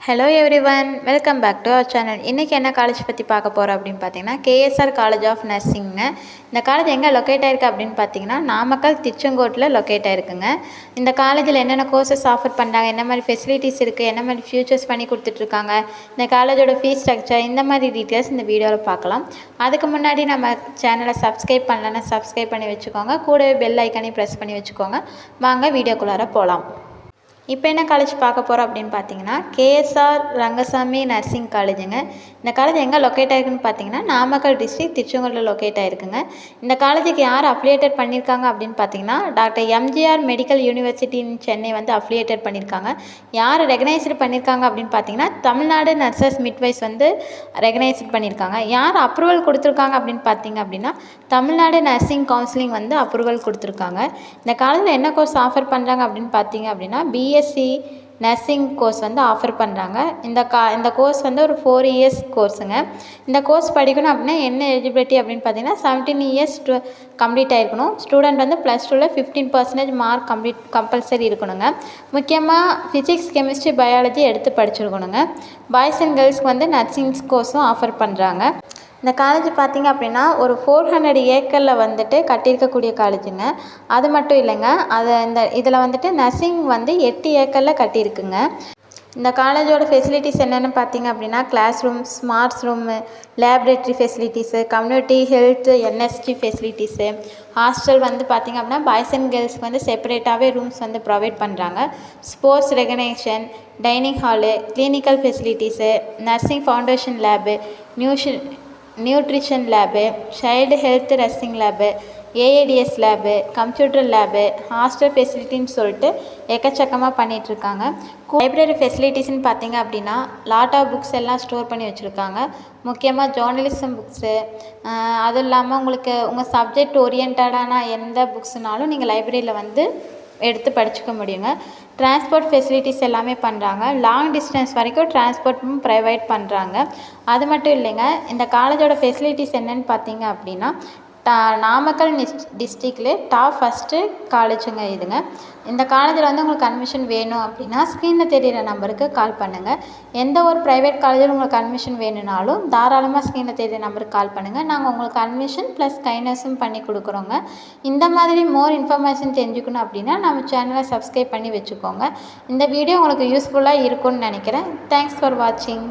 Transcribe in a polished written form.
Hello everyone, welcome back to our channel. இன்றைக்கி என்ன college பற்றி பார்க்க போகிறோம் அப்படின்னு பார்த்தீங்கன்னா, கேஎஸ்ஆர் காலேஜ் ஆஃப் நர்சிங்க. இந்த காலேஜ் எங்கே லொக்கேட் ஆகிருக்கு அப்படின்னு பார்த்தீங்கன்னா, நாமக்கல் திருச்செங்கோட்டில் லொக்கேட் ஆகிருக்குங்க. இந்த காலேஜில் என்னென்ன கோர்சஸ் ஆஃபர் பண்ணுறாங்க, என்ன மாதிரி ஃபெசிலிட்டிஸ் இருக்குது, என்ன மாதிரி ஃபியூச்சர்ஸ் பண்ணி கொடுத்துட்ருக்காங்க, இந்த காலேஜோட ஃபீஸ் ஸ்ட்ரக்சர், இந்த மாதிரி டீட்டெயில்ஸ் இந்த வீடியோவில் பார்க்கலாம். அதுக்கு முன்னாடி நம்ம சேனலை சப்ஸ்கிரைப் பண்ணலன்னா சப்ஸ்கிரைப் பண்ணி வச்சுக்கோங்க. கூடவே பெல் ஐக்கானே ப்ரெஸ் பண்ணி வச்சுக்கோங்க. வாங்க வீடியோக்குள்ளார போகலாம். இப்போ என்ன காலேஜ் பார்க்க போகிறோம் அப்படின்னு பார்த்தீங்கன்னா, கேஎஸ்ஆர் ரங்கசாமி நர்சிங் காலேஜுங்க. இந்த காலேஜ் எங்கே லொக்கேட் ஆகிருக்குன்னு பார்த்தீங்கன்னா, நாமக்கல் டிஸ்ட்ரிக்ட் திருச்செங்கோட்டில் லொக்கேட் ஆகிருக்குங்க. இந்த காலேஜுக்கு யார் அஃபிலியேட்டட் பண்ணியிருக்காங்க அப்படின்னு பார்த்தீங்கன்னா, doctor MGR medical university in Chennai வந்து அஃபிலியேட்டட் பண்ணியிருக்காங்க. யார் ரெகனைஸ்டு பண்ணியிருக்காங்க அப்படின்னு பார்த்தீங்கன்னா, தமிழ்நாடு நர்சஸ் மிட்வைஸ் வந்து ரெகனைஸ்டு பண்ணியிருக்காங்க. யார் அப்ரூவல் கொடுத்துருக்காங்க அப்படின்னு பார்த்தீங்க அப்படின்னா, தமிழ்நாடு நர்சிங் கவுன்சிலிங் வந்து அப்ரூவல் கொடுத்துருக்காங்க. இந்த காலேஜில் என்ன கோர்ஸ் ஆஃபர் பண்ணுறாங்க அப்படின்னு பார்த்தீங்க அப்படின்னா, பிஎஸ்சி நர்சிங் கோர்ஸ் வந்து ஆஃபர் பண்ணுறாங்க. இந்த கோர்ஸ் வந்து ஒரு 4 இயர்ஸ் கோர்ஸுங்க. இந்த கோர்ஸ் படிக்கணும் அப்படின்னா என்ன எலிஜிபிலிட்டி அப்படின்னு பார்த்தீங்கன்னா, 17 இயர்ஸ் கம்ப்ளீட் ஆகிருக்கணும். ஸ்டூடெண்ட் வந்து +2ல் 15% மார்க் கம்பல்சரி இருக்கணுங்க. முக்கியமாக ஃபிசிக்ஸ், கெமிஸ்ட்ரி, பயாலஜி எடுத்து படிச்சிருக்கணுங்க. பாய்ஸ் அண்ட் கேர்ள்ஸ்க்கு வந்து நர்சிங் கோர்ஸும் ஆஃபர் பண்ணுறாங்க. இந்த காலேஜ் பார்த்திங்க அப்படின்னா ஒரு 400 ஏக்கரில் வந்துட்டு கட்டியிருக்கக்கூடிய காலேஜுங்க. அது மட்டும் இல்லைங்க, இதில் வந்துட்டு நர்சிங் வந்து 8 ஏக்கரில் கட்டியிருக்குங்க. இந்த காலேஜோட ஃபெசிலிட்டிஸ் என்னென்னு பார்த்தீங்க அப்படின்னா, class room, smarts room, laboratory facilities, community health, NST facilities, hostel வந்து பார்த்திங்க அப்படின்னா பாய்ஸ் அண்ட் கேர்ள்ஸ்க்கு வந்து செப்பரேட்டாகவே ரூம்ஸ் வந்து ப்ரொவைட் பண்ணுறாங்க. Sports recognition, dining hall, clinical facilities, nursing foundation lab, nutrition lab, child health resting lab, AADS lab, computer lab, hostel ஃபெசிலிட்டின்னு சொல்லிட்டு எக்கச்சக்கமாக பண்ணிகிட்ருக்காங்க. லைப்ரரி ஃபெசிலிட்டிஸ்ன்னு பார்த்தீங்க அப்படின்னா, லாட் ஆஃப் புக்ஸ் எல்லாம் ஸ்டோர் பண்ணி வச்சுருக்காங்க. முக்கியமாக ஜேர்னலிசம் புக்ஸு, அதுவும் இல்லாமல் உங்களுக்கு உங்கள் சப்ஜெக்ட் ஓரியன்டான எந்த புக்ஸுனாலும் நீங்கள் லைப்ரரியில் வந்து எடுத்து படிச்சுக்க முடியுங்க. டிரான்ஸ்போர்ட் ஃபெசிலிட்டிஸ் எல்லாமே பண்ணுறாங்க. லாங் டிஸ்டன்ஸ் வரைக்கும் டிரான்ஸ்போர்ட்டும் ப்ரொவைட் பண்ணுறாங்க. அது மட்டும் இல்லைங்க, இந்த காலேஜோட ஃபெசிலிட்டிஸ் என்னென்னு பார்த்தீங்க அப்படின்னா, நாமக்கல் டிஸ்ட்ரிக்ட்லேயே டாப் ஃபஸ்ட்டு காலேஜுங்க இதுங்க. இந்த காலேஜில் வந்து உங்களுக்கு அட்மிஷன் வேணும் அப்படின்னா ஸ்க்ரீனில் தெரிகிற நம்பருக்கு கால் பண்ணுங்கள். எந்த ஒரு ப்ரைவேட் காலேஜில் உங்களுக்கு அட்மிஷன் வேணும்னாலும் தாராளமாக ஸ்க்ரீனில் தெரிகிற நம்பருக்கு கால் பண்ணுங்கள். நாங்கள் உங்களுக்கு அட்மிஷன் ப்ளஸ் கைனஸும் பண்ணி கொடுக்குறோங்க. இந்த மாதிரி மோர் இன்ஃபர்மேஷன் தெரிஞ்சுக்கணும் அப்படின்னா நம்ம சேனலை சப்ஸ்கிரைப் பண்ணி வச்சுக்கோங்க. இந்த வீடியோ உங்களுக்கு யூஸ்ஃபுல்லாக இருக்கும்னு நினைக்கிறேன். தேங்க்ஸ் ஃபார் வாட்சிங்.